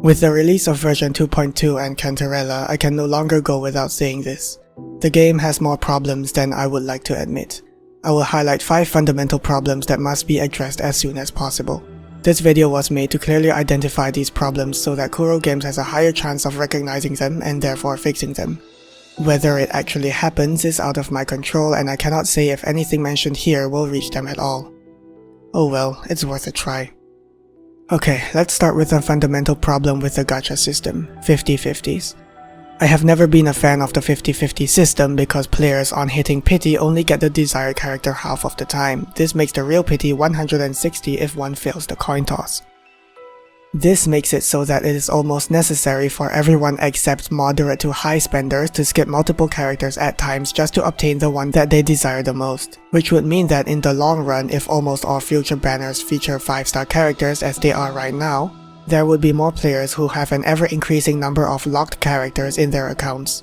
With the release of version 2.2 and Cantarella, I can no longer go without saying this. The game has more problems than I would like to admit. I will highlight 5 fundamental problems that must be addressed as soon as possible. This video was made to clearly identify these problems so that Kuro Games has a higher chance of recognizing them and therefore fixing them. Whether it actually happens is out of my control, and I cannot say if anything mentioned here will reach them at all. Oh well, it's worth a try. Okay, let's start with a fundamental problem with the gacha system, 50/50s. I have never been a fan of the 50/50 system because players on hitting pity only get the desired character half of the time. This makes the real pity 160 if one fails the coin toss. This makes it so that it is almost necessary for everyone except moderate to high spenders to skip multiple characters at times just to obtain the one that they desire the most, which would mean that in the long run, if almost all future banners feature 5-star characters as they are right now, there would be more players who have an ever-increasing number of locked characters in their accounts.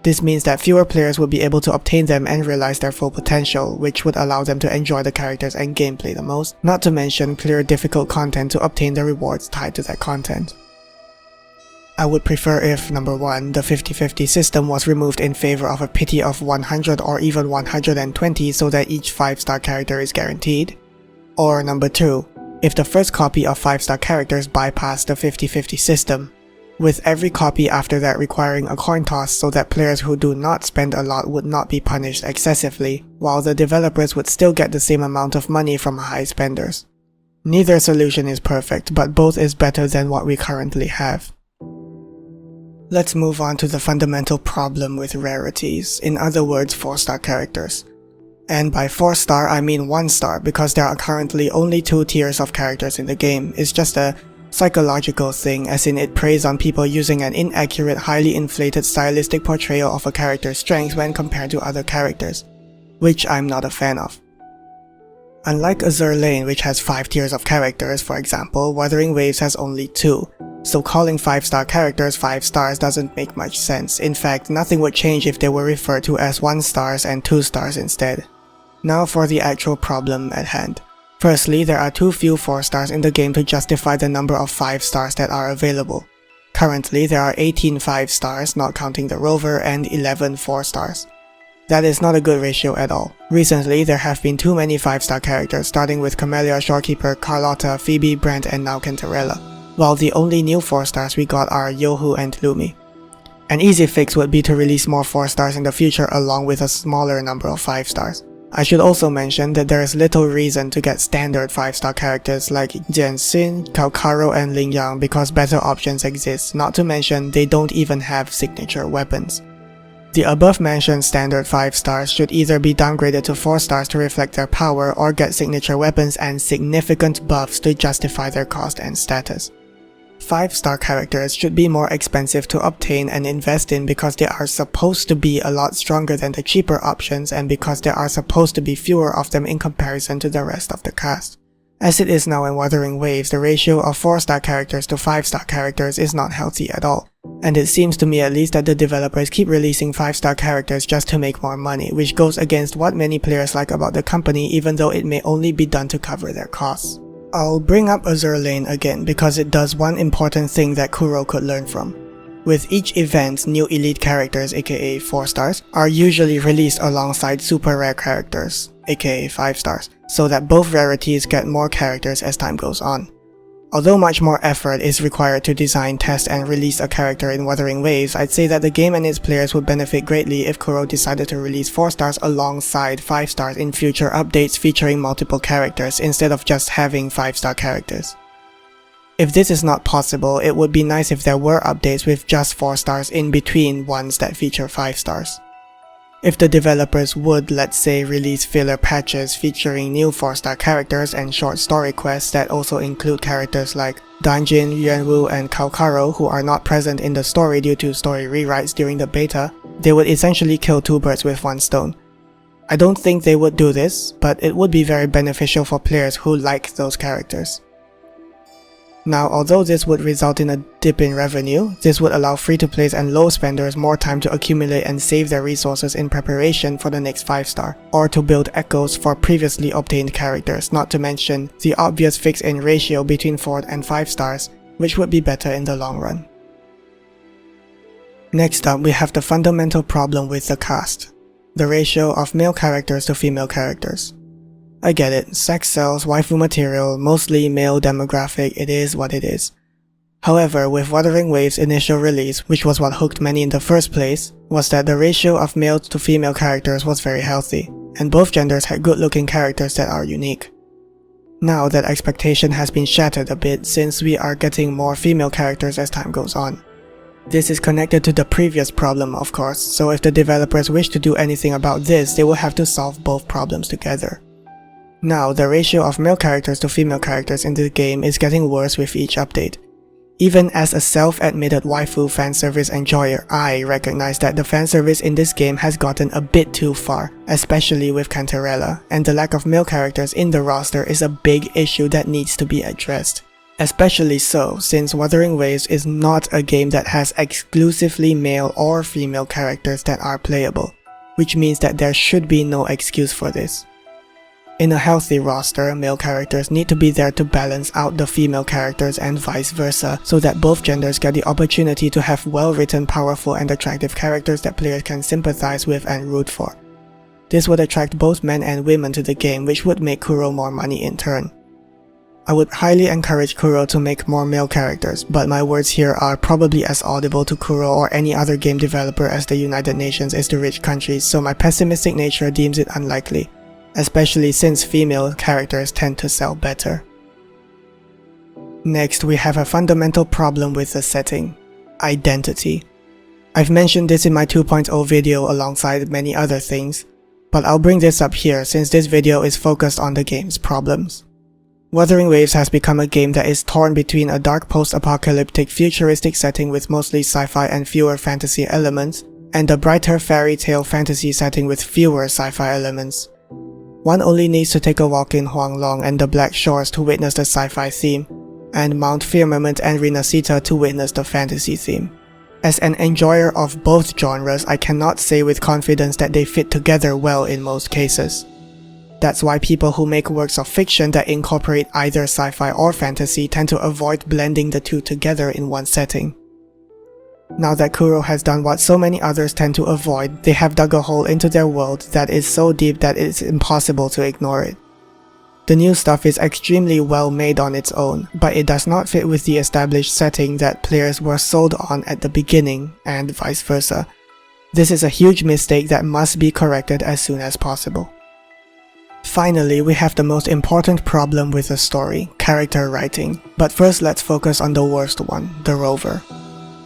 This means that fewer players would be able to obtain them and realize their full potential, which would allow them to enjoy the characters and gameplay the most, not to mention clear difficult content to obtain the rewards tied to that content. I would prefer if, number 1, the 50/50 system was removed in favor of a pity of 100 or even 120 so that each 5-star character is guaranteed. Or number 2, if the first copy of 5-star characters bypassed the 50/50 system, with every copy after that requiring a coin toss so that players who do not spend a lot would not be punished excessively, while the developers would still get the same amount of money from high spenders. Neither solution is perfect, but both is better than what we currently have. Let's move on to the fundamental problem with rarities, in other words 4-star characters. And by 4-star I mean 1-star because there are currently only 2 tiers of characters in the game. It's just a psychological thing, as in it preys on people using an inaccurate, highly inflated stylistic portrayal of a character's strength when compared to other characters, which I'm not a fan of. Unlike Azur Lane, which has 5 tiers of characters, for example, Wuthering Waves has only 2, so calling 5-star characters 5 stars doesn't make much sense. In fact, nothing would change if they were referred to as 1 stars and 2 stars instead. Now for the actual problem at hand. Firstly, there are too few 4 stars in the game to justify the number of 5 stars that are available. Currently, there are 18 5 stars, not counting the rover, and 11 4 stars. That is not a good ratio at all. Recently, there have been too many 5-star characters, starting with Camellia, Shorekeeper, Carlotta, Phoebe, Brent, and now Cantarella, while the only new 4 stars we got are Yohu and Lumi. An easy fix would be to release more 4 stars in the future along with a smaller number of 5 stars. I should also mention that there is little reason to get standard 5-star characters like Jianxin, Kaokaro, and Lingyang because better options exist, not to mention they don't even have signature weapons. The above mentioned standard 5 stars should either be downgraded to 4 stars to reflect their power or get signature weapons and significant buffs to justify their cost and status. 5-star characters should be more expensive to obtain and invest in because they are supposed to be a lot stronger than the cheaper options and because there are supposed to be fewer of them in comparison to the rest of the cast. As it is now in Wuthering Waves, the ratio of 4-star characters to 5-star characters is not healthy at all. And it seems to me at least that the developers keep releasing 5-star characters just to make more money, which goes against what many players like about the company even though it may only be done to cover their costs. I'll bring up Azur Lane again because it does one important thing that Kuro could learn from. With each event, new elite characters aka 4 stars are usually released alongside super rare characters aka 5 stars, so that both rarities get more characters as time goes on. Although much more effort is required to design, test, and release a character in Wuthering Waves, I'd say that the game and its players would benefit greatly if Kuro decided to release 4 stars alongside 5 stars in future updates featuring multiple characters instead of just having 5-star characters. If this is not possible, it would be nice if there were updates with just 4 stars in between ones that feature 5 stars. If the developers would, let's say, release filler patches featuring new 4-star characters and short story quests that also include characters like Danjin, Yuanwu, and Kaokaro who are not present in the story due to story rewrites during the beta, they would essentially kill 2 birds with 1 stone. I don't think they would do this, but it would be very beneficial for players who like those characters. Now, although this would result in a dip in revenue, this would allow free-to-plays and low spenders more time to accumulate and save their resources in preparation for the next 5-star, or to build echoes for previously obtained characters, not to mention the obvious fix in ratio between 4 and 5 stars which would be better in the long run. Next up, we have the fundamental problem with the cast, the ratio of male characters to female characters. I get it, sex sells, waifu material, mostly male demographic, it is what it is. However, with Wuthering Waves' initial release, which was what hooked many in the first place, was that the ratio of male to female characters was very healthy, and both genders had good-looking characters that are unique. Now that expectation has been shattered a bit since we are getting more female characters as time goes on. This is connected to the previous problem, of course, so if the developers wish to do anything about this, they will have to solve both problems together. Now, the ratio of male characters to female characters in the game is getting worse with each update. Even as a self-admitted waifu fanservice enjoyer, I recognize that the fanservice in this game has gotten a bit too far, especially with Cantarella, and the lack of male characters in the roster is a big issue that needs to be addressed. Especially so, since Wuthering Waves is not a game that has exclusively male or female characters that are playable, which means that there should be no excuse for this. In a healthy roster, male characters need to be there to balance out the female characters and vice versa, so that both genders get the opportunity to have well-written, powerful and attractive characters that players can sympathize with and root for. This would attract both men and women to the game, which would make Kuro more money in turn. I would highly encourage Kuro to make more male characters, but my words here are probably as audible to Kuro or any other game developer as the United Nations is to rich countries, so my pessimistic nature deems it unlikely, especially since female characters tend to sell better. Next, we have a fundamental problem with the setting: identity. I've mentioned this in my 2.0 video alongside many other things, but I'll bring this up here since this video is focused on the game's problems. Wuthering Waves has become a game that is torn between a dark post-apocalyptic futuristic setting with mostly sci-fi and fewer fantasy elements, and a brighter fairy tale fantasy setting with fewer sci-fi elements. One only needs to take a walk in Huanglong and the Black Shores to witness the sci-fi theme, and Mount Firmament and Renacita to witness the fantasy theme. As an enjoyer of both genres, I cannot say with confidence that they fit together well in most cases. That's why people who make works of fiction that incorporate either sci-fi or fantasy tend to avoid blending the two together in one setting. Now that Kuro has done what so many others tend to avoid, they have dug a hole into their world that is so deep that it's impossible to ignore it. The new stuff is extremely well made on its own, but it does not fit with the established setting that players were sold on at the beginning, and vice versa. This is a huge mistake that must be corrected as soon as possible. Finally, we have the most important problem with the story: character writing. But first, let's focus on the worst one, the rover.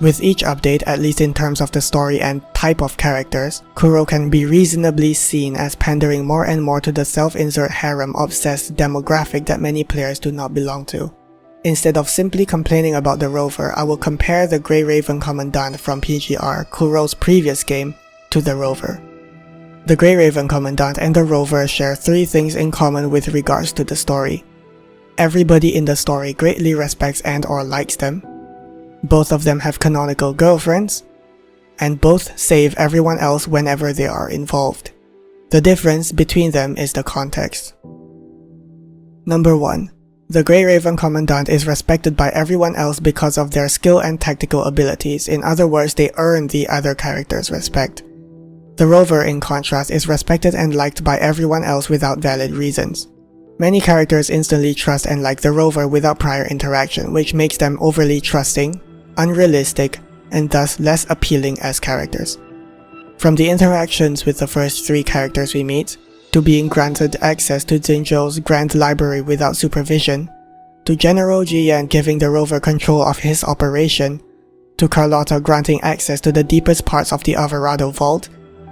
With each update, at least in terms of the story and type of characters, Kuro can be reasonably seen as pandering more and more to the self-insert harem-obsessed demographic that many players do not belong to. Instead of simply complaining about the rover, I will compare the Grey Raven Commandant from PGR, Kuro's previous game, to the rover. The Grey Raven Commandant and the rover share three things in common with regards to the story. Everybody in the story greatly respects and or likes them. Both of them have canonical girlfriends, and both save everyone else whenever they are involved. The difference between them is the context. Number 1. The Grey Raven Commandant is respected by everyone else because of their skill and tactical abilities. In other words, they earn the other characters' respect. The rover, in contrast, is respected and liked by everyone else without valid reasons. Many characters instantly trust and like the rover without prior interaction, which makes them overly trusting, unrealistic, and thus less appealing as characters. From the interactions with the first three characters we meet, to being granted access to Jinzhou's grand library without supervision, to General Jiyan giving the rover control of his operation, to Carlotta granting access to the deepest parts of the Alvarado Vault,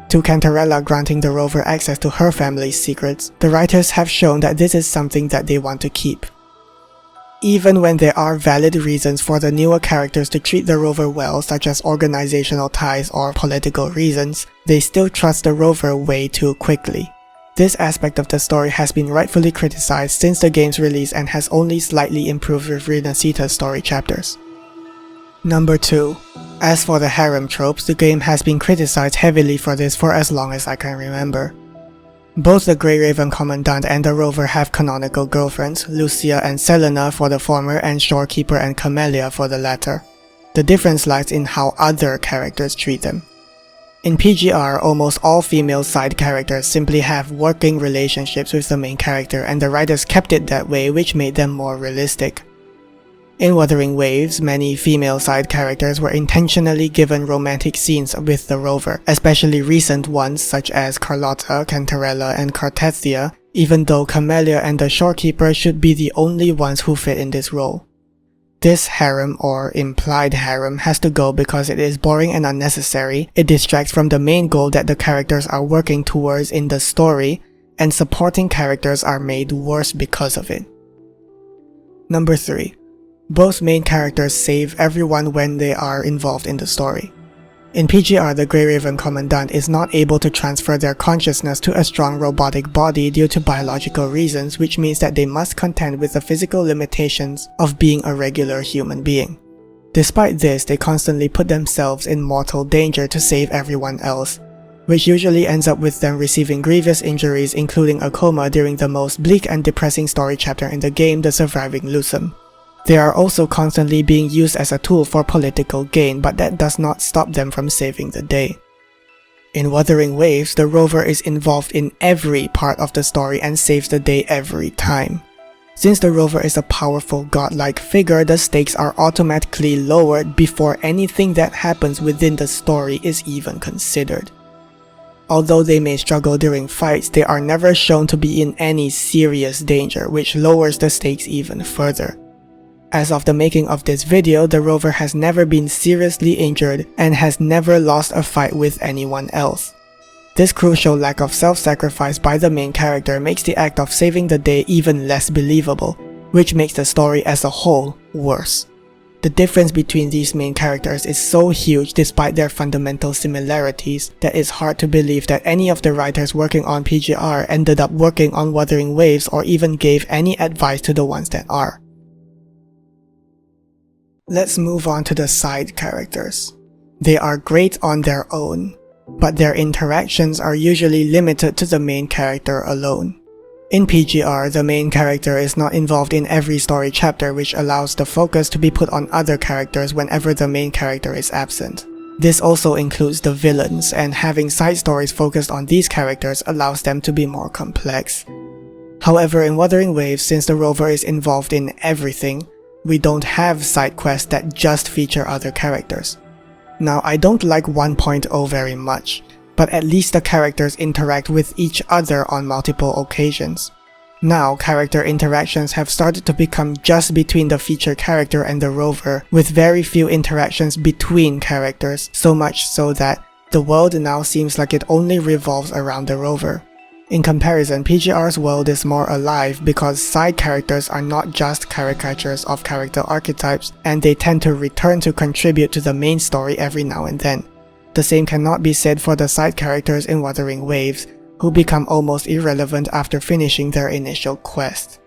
to Cantarella granting the rover access to her family's secrets, the writers have shown that this is something that they want to keep. Even when there are valid reasons for the newer characters to treat the rover well, such as organizational ties or political reasons, they still trust the rover way too quickly. This aspect of the story has been rightfully criticized since the game's release and has only slightly improved with Renacita's story chapters. Number 2. As for the harem tropes, the game has been criticized heavily for this for as long as I can remember. Both the Grey Raven Commandant and the Rover have canonical girlfriends, Lucia and Selena for the former and Shorekeeper and Camellia for the latter. The difference lies in how other characters treat them. In PGR, almost all female side characters simply have working relationships with the main character, and the writers kept it that way, which made them more realistic. In Wuthering Waves, many female side characters were intentionally given romantic scenes with the Rover, especially recent ones such as Carlotta, Cantarella, and Cartethia, even though Camellia and the Shorekeeper should be the only ones who fit in this role. This harem, or implied harem, has to go because it is boring and unnecessary, it distracts from the main goal that the characters are working towards in the story, and supporting characters are made worse because of it. Number 3. Both main characters save everyone when they are involved in the story. In PGR, the Grey Raven Commandant is not able to transfer their consciousness to a strong robotic body due to biological reasons, which means that they must contend with the physical limitations of being a regular human being. Despite this, they constantly put themselves in mortal danger to save everyone else, which usually ends up with them receiving grievous injuries, including a coma during the most bleak and depressing story chapter in the game, The Surviving Lusum. They are also constantly being used as a tool for political gain, but that does not stop them from saving the day. In Wuthering Waves, the Rover is involved in every part of the story and saves the day every time. Since the Rover is a powerful godlike figure, the stakes are automatically lowered before anything that happens within the story is even considered. Although they may struggle during fights, they are never shown to be in any serious danger, which lowers the stakes even further. As of the making of this video, the Rover has never been seriously injured and has never lost a fight with anyone else. This crucial lack of self-sacrifice by the main character makes the act of saving the day even less believable, which makes the story as a whole worse. The difference between these main characters is so huge despite their fundamental similarities that it's hard to believe that any of the writers working on PGR ended up working on Wuthering Waves or even gave any advice to the ones that are. Let's move on to the side characters. They are great on their own, but their interactions are usually limited to the main character alone. In PGR, the main character is not involved in every story chapter, which allows the focus to be put on other characters whenever the main character is absent. This also includes the villains, and having side stories focused on these characters allows them to be more complex. However, in Wuthering Waves, since the Rover is involved in everything, we don't have side quests that just feature other characters. Now, I don't like 1.0 very much, but at least the characters interact with each other on multiple occasions. Now, character interactions have started to become just between the featured character and the Rover, with very few interactions between characters, so much so that the world now seems like it only revolves around the Rover. In comparison, PGR's world is more alive because side characters are not just caricatures of character archetypes, and they tend to return to contribute to the main story every now and then. The same cannot be said for the side characters in Wuthering Waves, who become almost irrelevant after finishing their initial quest.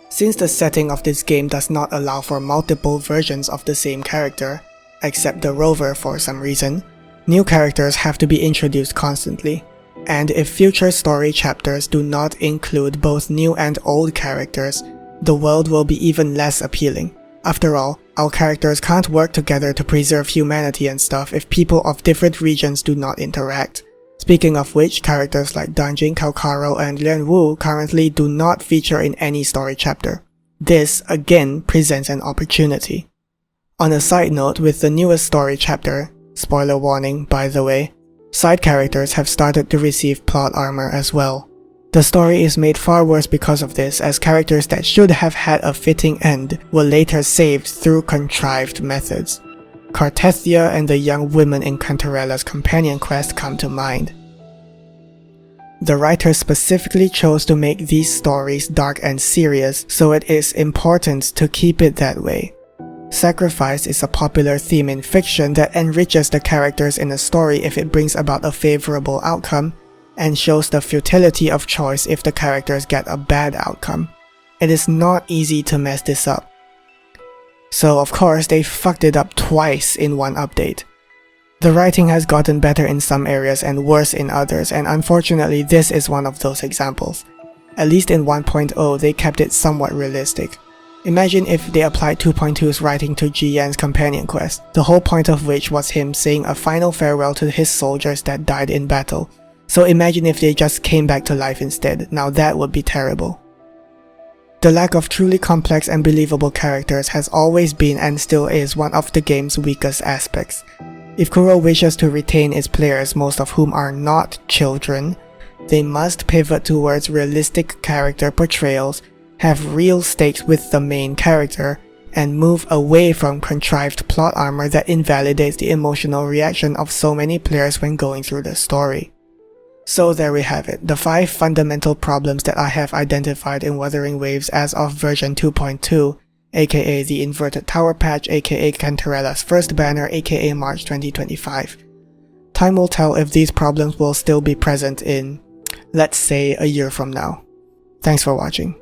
Since the setting of this game does not allow for multiple versions of the same character, except the Rover for some reason, new characters have to be introduced constantly. And if future story chapters do not include both new and old characters, the world will be even less appealing. After all, our characters can't work together to preserve humanity and stuff if people of different regions do not interact. Speaking of which, characters like Danjing, Kaokaro, and Lian Wu currently do not feature in any story chapter. This, again, presents an opportunity. On a side note, with the newest story chapter, spoiler warning by the way, side characters have started to receive plot armor as well. The story is made far worse because of this, as characters that should have had a fitting end were later saved through contrived methods. Cartethia and the young women in Cantarella's companion quest come to mind. The writers specifically chose to make these stories dark and serious, so it is important to keep it that way. Sacrifice is a popular theme in fiction that enriches the characters in a story if it brings about a favorable outcome, and shows the futility of choice if the characters get a bad outcome. It is not easy to mess this up. So of course they fucked it up twice in one update. The writing has gotten better in some areas and worse in others, and unfortunately this is one of those examples. At least in 1.0 they kept it somewhat realistic. Imagine if they applied 2.2's writing to Ji Yan's companion quest, the whole point of which was him saying a final farewell to his soldiers that died in battle. So imagine if they just came back to life instead. Now that would be terrible. The lack of truly complex and believable characters has always been and still is one of the game's weakest aspects. If Kuro wishes to retain its players, most of whom are not children, they must pivot towards realistic character portrayals, have real stakes with the main character, and move away from contrived plot armor that invalidates the emotional reaction of so many players when going through the story. So there we have it, the 5 fundamental problems that I have identified in Wuthering Waves as of version 2.2, aka the Inverted Tower patch, aka Cantarella's first banner, aka March 2025. Time will tell if these problems will still be present in, let's say, a year from now. Thanks for watching.